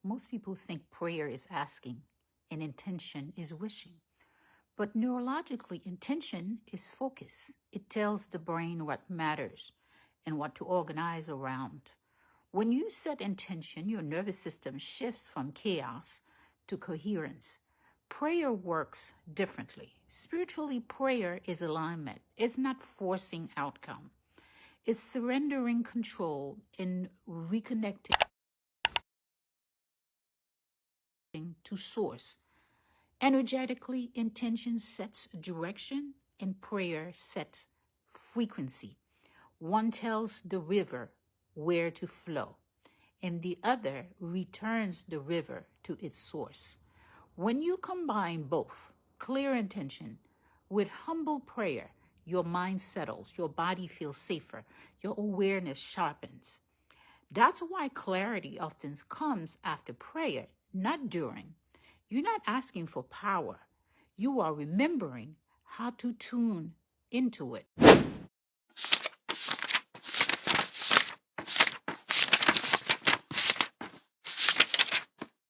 Most people think prayer is asking and intention is wishing. But neurologically, intention is focus. It tells the brain what matters and what to organize around. When you set intention, your nervous system shifts from chaos to coherence. Prayer works differently. Spiritually, prayer is alignment. It's not forcing outcome. It's surrendering control and reconnecting to source. Energetically, intention sets direction and prayer sets frequency. One tells the river where to flow, and the other returns the river to its source. When you combine both clear intention with humble prayer, your mind settles, your body feels safer, your awareness sharpens. That's why clarity often comes after prayer, not during. You're not asking for power. You are remembering how to tune into it.